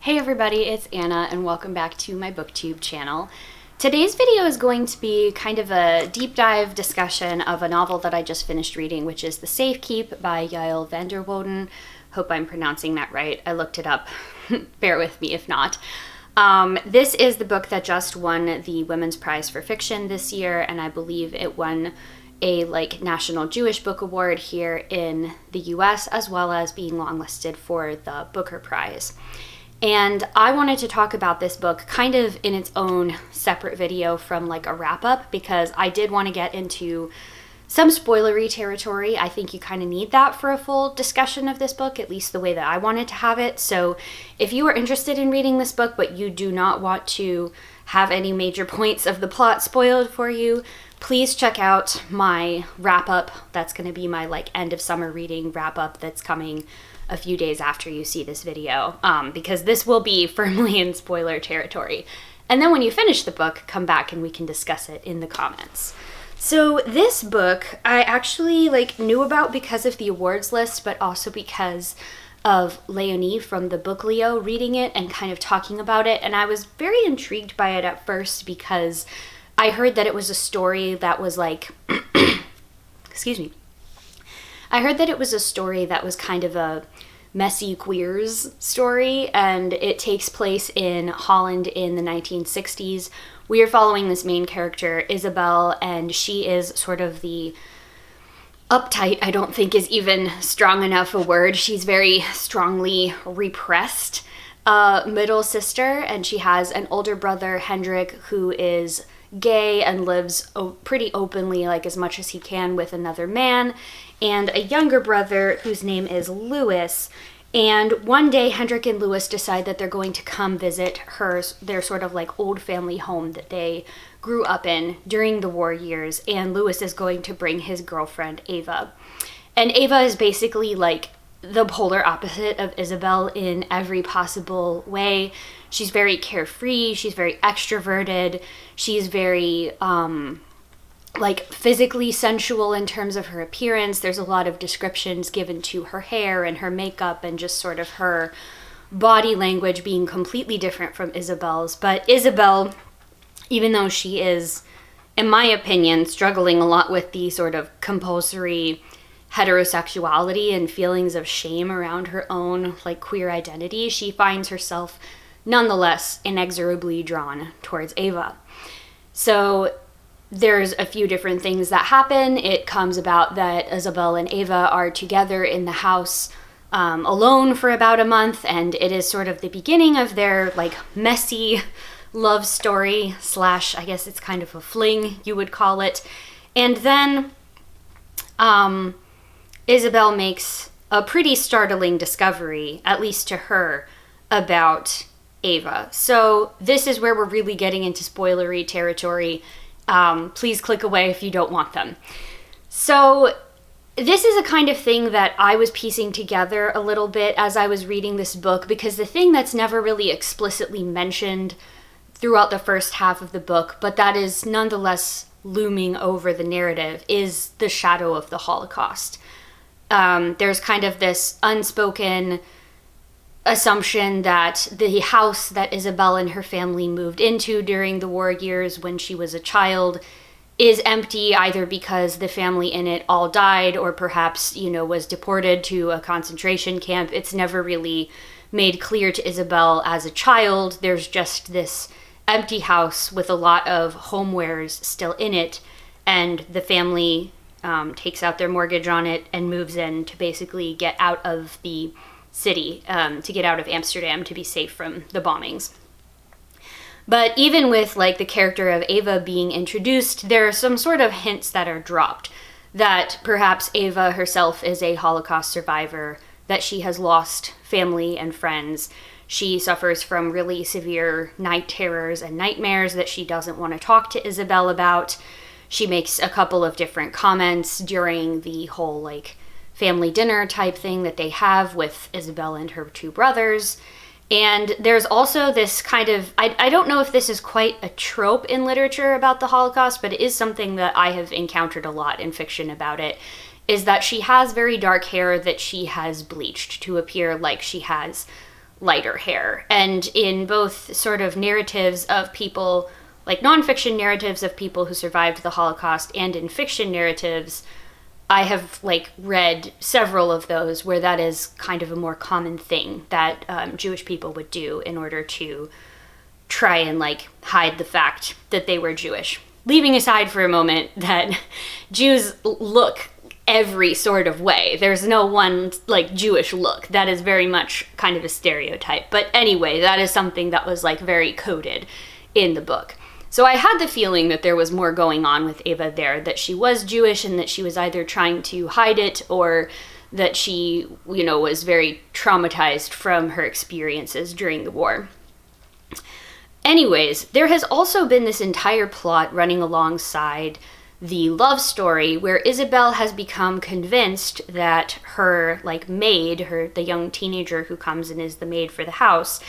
Hey everybody, it's Anna and welcome back to my booktube channel. Today's video is going to be kind of a deep dive discussion of a novel that I just finished reading, which is The Safekeep by Yael Van Der Wouden. Hope I'm pronouncing that right. I looked it up. Bear with me if not. This is the book that just won the Women's Prize for Fiction this year, and I believe it won a National Jewish Book Award here in the US, as well as being longlisted for the Booker Prize. And I wanted to talk about this book kind of in its own separate video from a wrap-up, because I did want to get into some spoilery territory. I think you kind of need that for a full discussion of this book, at least the way that I wanted to have it. So if you are interested in reading this book, but you do not want to have any major points of the plot spoiled for you, please check out my wrap-up. That's going to be my end of summer reading wrap-up that's coming a few days after you see this video, because this will be firmly in spoiler territory. And then when you finish the book, come back and we can discuss it in the comments. So this book I actually knew about because of the awards list, but also because of Leonie from the Book Leo reading it and kind of talking about it. And I was very intrigued by it at first because I heard that it was a story that was excuse me. I heard that it was a story that was kind of a messy queers story, and it takes place in Holland in the 1960s. We are following this main character, Isabel, and she is sort of the uptight, I don't think is even strong enough a word. She's very strongly repressed middle sister, and she has an older brother, Hendrik, who is gay and lives pretty openly, as much as he can, with another man, and a younger brother whose name is Louis. And one day Hendrik and Louis decide that they're going to come visit their sort of old family home that they grew up in during the war years, and Louis is going to bring his girlfriend Ava. And Ava is basically the polar opposite of Isabel in every possible way. She's very carefree, she's very extroverted, she's very physically sensual in terms of her appearance. There's a lot of descriptions given to her hair and her makeup and just sort of her body language being completely different from Isabel's. But Isabel, even though she is, in my opinion, struggling a lot with the sort of compulsory heterosexuality and feelings of shame around her own queer identity, she finds herself nonetheless inexorably drawn towards Ava. So there's a few different things that happen. It comes about that Isabel and Ava are together in the house alone for about a month, and it is sort of the beginning of their messy love story / I guess it's kind of a fling, you would call it. And then Isabel makes a pretty startling discovery, at least to her, about Ava. So this is where we're really getting into spoilery territory. Please click away if you don't want them. So this is a kind of thing that I was piecing together a little bit as I was reading this book, because the thing that's never really explicitly mentioned throughout the first half of the book, but that is nonetheless looming over the narrative, is the shadow of the Holocaust. There's kind of this unspoken assumption that the house that Isabel and her family moved into during the war years when she was a child is empty, either because the family in it all died or perhaps, was deported to a concentration camp. It's never really made clear to Isabel as a child. There's just this empty house with a lot of homewares still in it, and the family takes out their mortgage on it and moves in to basically get out of the city, to get out of Amsterdam to be safe from the bombings. But even with the character of Ava being introduced, there are some sort of hints that are dropped that perhaps Ava herself is a Holocaust survivor, that she has lost family and friends. She suffers from really severe night terrors and nightmares that she doesn't want to talk to Isabel about. She makes a couple of different comments during the whole family dinner type thing that they have with Isabel and her two brothers. And there's also this kind of, I don't know if this is quite a trope in literature about the Holocaust, but it is something that I have encountered a lot in fiction about it, is that she has very dark hair that she has bleached to appear like she has lighter hair. And in both sort of narratives of people, like nonfiction narratives of people who survived the Holocaust, and in fiction narratives, I have like read several of those where that is kind of a more common thing that Jewish people would do in order to try and like hide the fact that they were Jewish. Leaving aside for a moment that Jews look every sort of way. There's no one like Jewish look. That is very much kind of a stereotype. But anyway, that is something that was like very coded in the book. So I had the feeling that there was more going on with Ava there, that she was Jewish and that she was either trying to hide it or that she, you know, was very traumatized from her experiences during the war. Anyways, there has also been this entire plot running alongside the love story where Isabel has become convinced that her like maid, the young teenager who comes and is the maid for the house,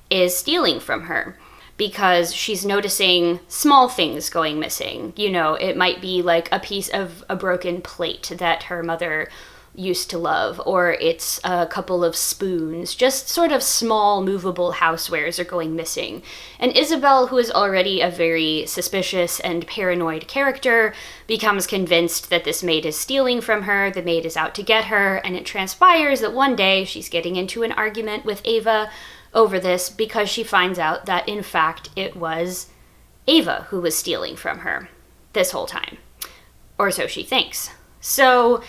is stealing from her because she's noticing small things going missing. You know, it might be like a piece of a broken plate that her mother used to love, or it's a couple of spoons, just sort of small movable housewares are going missing. And Isabel, who is already a very suspicious and paranoid character, becomes convinced that this maid is stealing from her, the maid is out to get her, and it transpires that one day she's getting into an argument with Ava over this because she finds out that in fact it was Ava who was stealing from her this whole time. Or so she thinks. So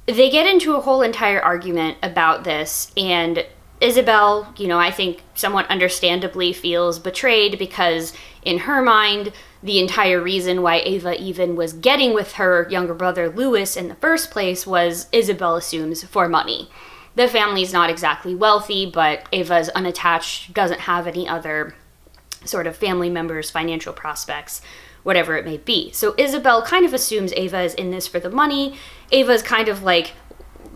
they get into a whole entire argument about this, and Isabel, you know, I think somewhat understandably feels betrayed because in her mind, the entire reason why Ava even was getting with her younger brother Louis in the first place was, Isabel assumes, for money. The family's not exactly wealthy, but Ava's unattached, doesn't have any other sort of family members' financial prospects, whatever it may be. So Isabel kind of assumes Ava is in this for the money. Ava's kind of like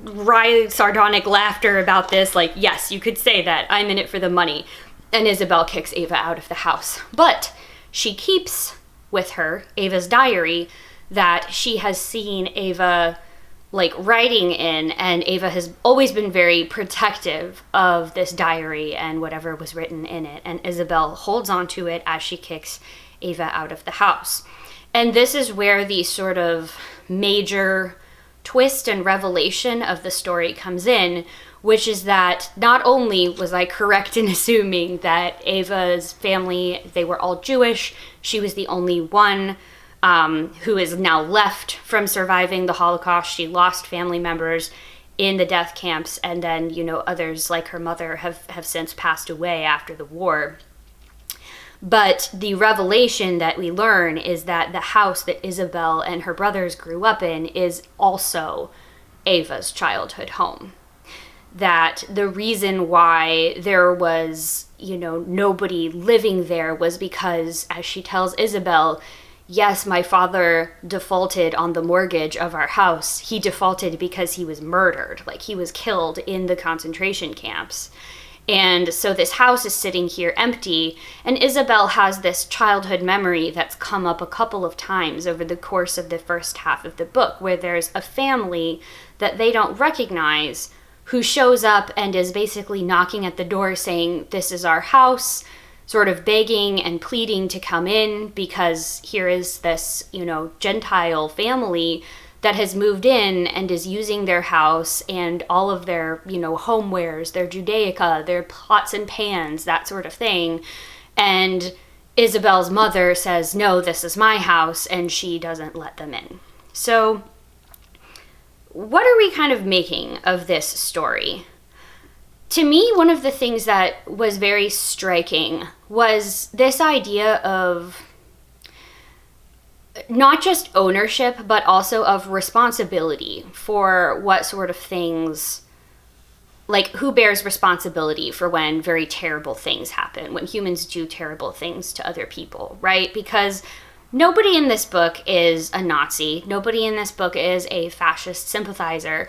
wry, sardonic laughter about this, like, yes, you could say that, I'm in it for the money. And Isabel kicks Ava out of the house. But she keeps with her Ava's diary that she has seen Ava like writing in, and Ava has always been very protective of this diary and whatever was written in it. And Isabel holds on to it as she kicks Ava out of the house. And this is where the sort of major twist and revelation of the story comes in, which is that not only was I correct in assuming that Ava's family, they were all Jewish, she was the only one who is now left from surviving the Holocaust. She lost family members in the death camps, and then, you know, others like her mother have since passed away after the war. But the revelation that we learn is that the house that Isabel and her brothers grew up in is also Ava's childhood home. That the reason why there was, you know, nobody living there was because, as she tells Isabel, yes, my father defaulted on the mortgage of our house. He defaulted because he was murdered, like he was killed in the concentration camps. And so this house is sitting here empty, and Isabel has this childhood memory that's come up a couple of times over the course of the first half of the book, where there's a family that they don't recognize who shows up and is basically knocking at the door saying, this is our house, sort of begging and pleading to come in because here is this, you know, Gentile family that has moved in and is using their house and all of their, you know, homewares, their Judaica, their pots and pans, that sort of thing. And Isabel's mother says, no, this is my house, and she doesn't let them in. So what are we kind of making of this story? To me, one of the things that was very striking was this idea of not just ownership, but also of responsibility for what sort of things, like who bears responsibility for when very terrible things happen, when humans do terrible things to other people, right? Because nobody in this book is a Nazi. Nobody in this book is a fascist sympathizer.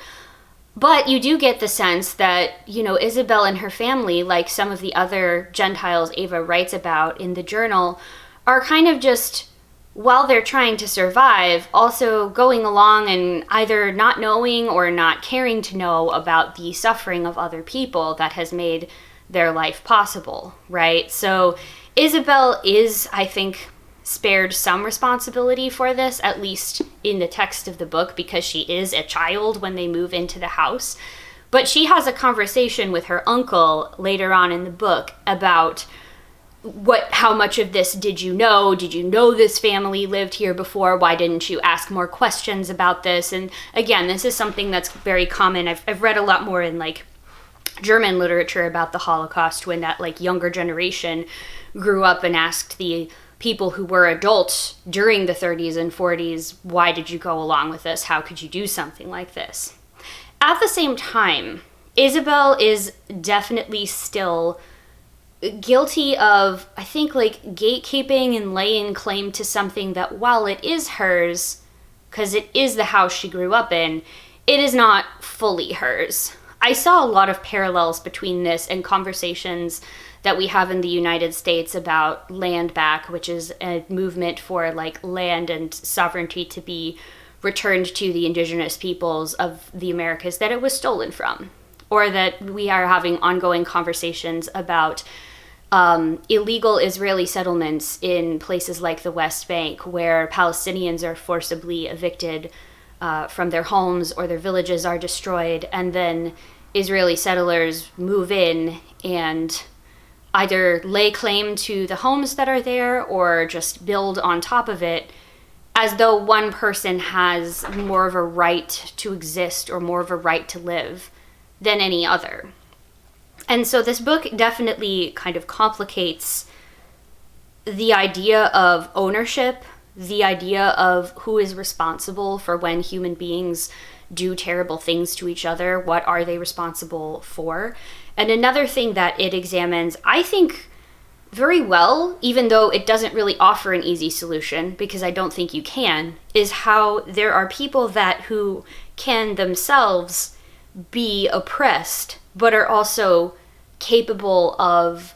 But you do get the sense that, you know, Isabel and her family, like some of the other Gentiles Ava writes about in the journal, are kind of just, while they're trying to survive, also going along and either not knowing or not caring to know about the suffering of other people that has made their life possible, right? So Isabel is, I think, spared some responsibility for this, at least in the text of the book, because she is a child when they move into the house. But she has a conversation with her uncle later on in the book about how much of this did you know? Did you know this family lived here before? Why didn't you ask more questions about this? And again, this is something that's very common. I've read a lot more in like German literature about the Holocaust, when that like younger generation grew up and asked the people who were adults during the 30s and 40s, why did you go along with this? How could you do something like this? At the same time, Isabel is definitely still guilty of, I think, like gatekeeping and laying claim to something that, while it is hers, because it is the house she grew up in, it is not fully hers. I saw a lot of parallels between this and conversations that we have in the United States about land back, which is a movement for like land and sovereignty to be returned to the indigenous peoples of the Americas that it was stolen from. Or that we are having ongoing conversations about illegal Israeli settlements in places like the West Bank, where Palestinians are forcibly evicted from their homes, or their villages are destroyed, and then Israeli settlers move in and either lay claim to the homes that are there or just build on top of it, as though one person has more of a right to exist or more of a right to live than any other. And so this book definitely kind of complicates the idea of ownership, the idea of who is responsible for when human beings do terrible things to each other. What are they responsible for? And another thing that it examines, I think, very well, even though it doesn't really offer an easy solution, because I don't think you can, is how there are people who can themselves be oppressed, but are also capable of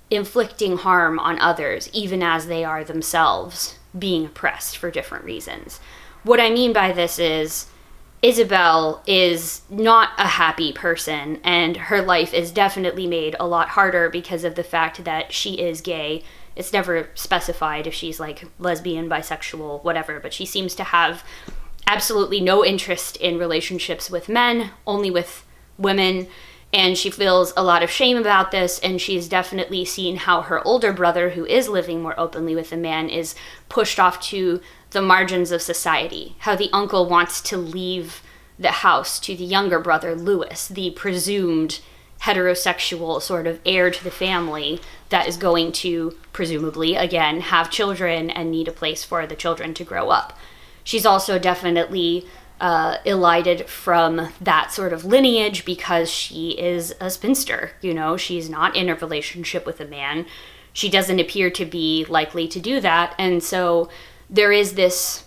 inflicting harm on others, even as they are themselves being oppressed for different reasons. What I mean by this is, Isabel is not a happy person, and her life is definitely made a lot harder because of the fact that she is gay. It's never specified if she's like lesbian, bisexual, whatever, but she seems to have absolutely no interest in relationships with men, only with women, and she feels a lot of shame about this, and she's definitely seen how her older brother, who is living more openly with a man, is pushed off to the margins of society, how the uncle wants to leave the house to the younger brother, Louis, the presumed heterosexual sort of heir to the family that is going to, presumably, again, have children and need a place for the children to grow up. She's also definitely elided from that sort of lineage because she is a spinster. You know, she's not in a relationship with a man. She doesn't appear to be likely to do that, and so there is this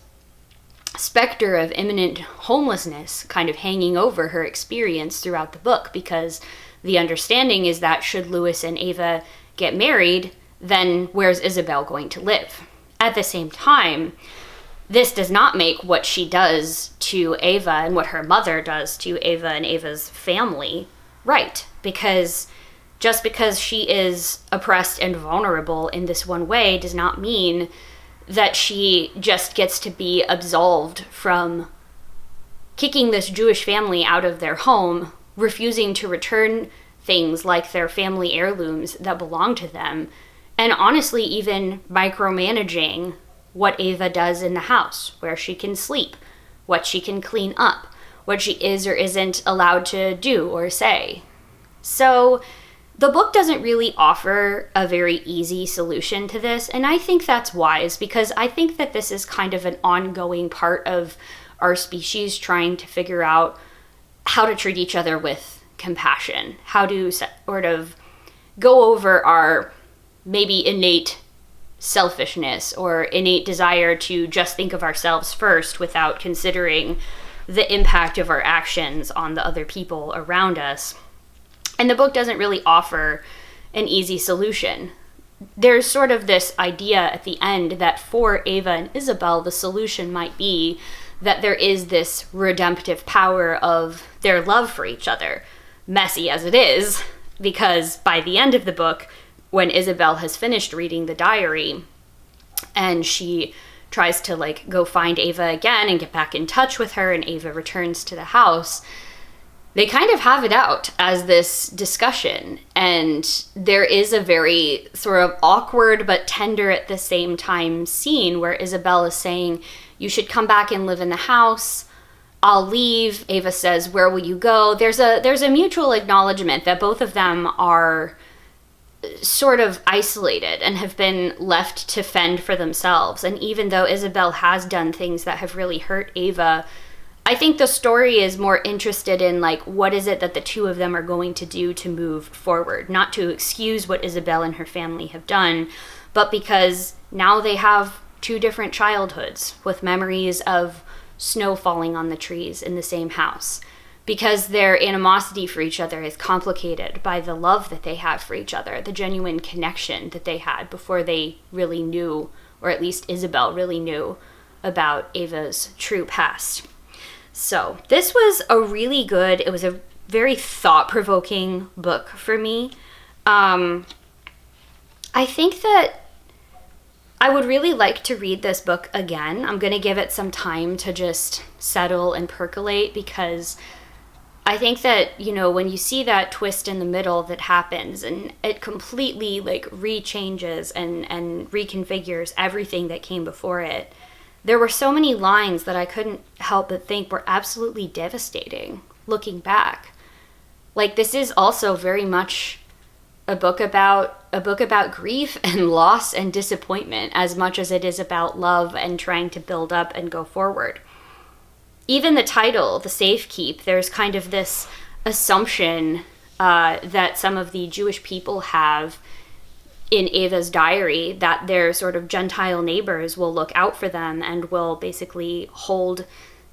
specter of imminent homelessness kind of hanging over her experience throughout the book, because the understanding is that should Louis and Ava get married, then where's Isabel going to live? At the same time, this does not make what she does to Ava and what her mother does to Ava and Ava's family right, because just because she is oppressed and vulnerable in this one way does not mean that she just gets to be absolved from kicking this Jewish family out of their home, refusing to return things like their family heirlooms that belong to them, and honestly even micromanaging what Ava does in the house, where she can sleep, what she can clean up, what she is or isn't allowed to do or say. So the book doesn't really offer a very easy solution to this, and I think that's wise, because I think that this is kind of an ongoing part of our species trying to figure out how to treat each other with compassion, how to sort of go over our maybe innate selfishness or innate desire to just think of ourselves first without considering the impact of our actions on the other people around us. And the book doesn't really offer an easy solution. There's sort of this idea at the end that for Ava and Isabel, the solution might be that there is this redemptive power of their love for each other. Messy as it is, because by the end of the book, when Isabel has finished reading the diary and she tries to like go find Ava again and get back in touch with her, and Ava returns to the house, they kind of have it out as this discussion. And there is a very sort of awkward but tender at the same time scene where Isabel is saying, you should come back and live in the house. I'll leave. Ava says, where will you go? There's a mutual acknowledgement that both of them are sort of isolated and have been left to fend for themselves. And even though Isabel has done things that have really hurt Ava, I think the story is more interested in like, what is it that the two of them are going to do to move forward? Not to excuse what Isabel and her family have done, but because now they have two different childhoods with memories of snow falling on the trees in the same house. Because their animosity for each other is complicated by the love that they have for each other, the genuine connection that they had before they really knew, or at least Isabel really knew, about Ava's true past. So this was a really good, it was a very thought-provoking book for me. I think that I would really like to read this book again. I'm going to give it some time to just settle and percolate, because I think that, you know, when you see that twist in the middle that happens and it completely like rechanges and reconfigures everything that came before it, there were so many lines that I couldn't help but think were absolutely devastating looking back. Like, this is also very much a book about grief and loss and disappointment as much as it is about love and trying to build up and go forward. Even the title, The Safekeep, there's kind of this assumption that some of the Jewish people have in Ava's diary, that their sort of Gentile neighbors will look out for them and will basically hold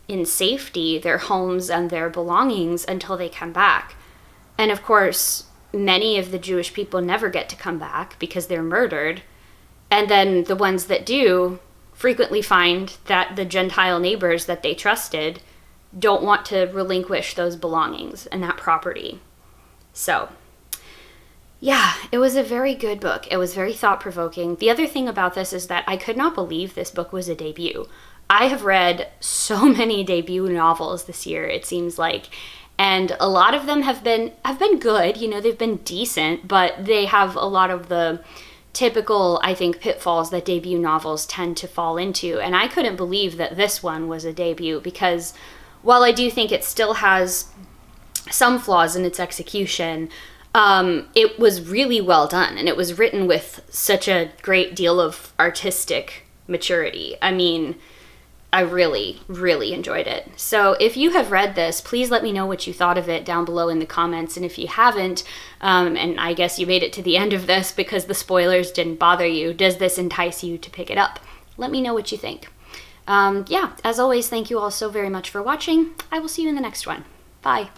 in safety their homes and their belongings until they come back. And of course, many of the Jewish people never get to come back because they're murdered. And then the ones that do frequently find that the Gentile neighbors that they trusted don't want to relinquish those belongings and that property. So yeah, it was a very good book. It was very thought-provoking. The other thing about this is that I could not believe this book was a debut. I have read so many debut novels this year, it seems like, and a lot of them have been good. You know, they've been decent, but they have a lot of the typical, I think, pitfalls that debut novels tend to fall into. And I couldn't believe that this one was a debut, because while I do think it still has some flaws in its execution, it was really well done, and it was written with such a great deal of artistic maturity. I mean, I really, really enjoyed it. So if you have read this, please let me know what you thought of it down below in the comments. And if you haven't, and I guess you made it to the end of this because the spoilers didn't bother you, does this entice you to pick it up? Let me know what you think. Yeah, as always, thank you all so very much for watching. I will see you in the next one. Bye.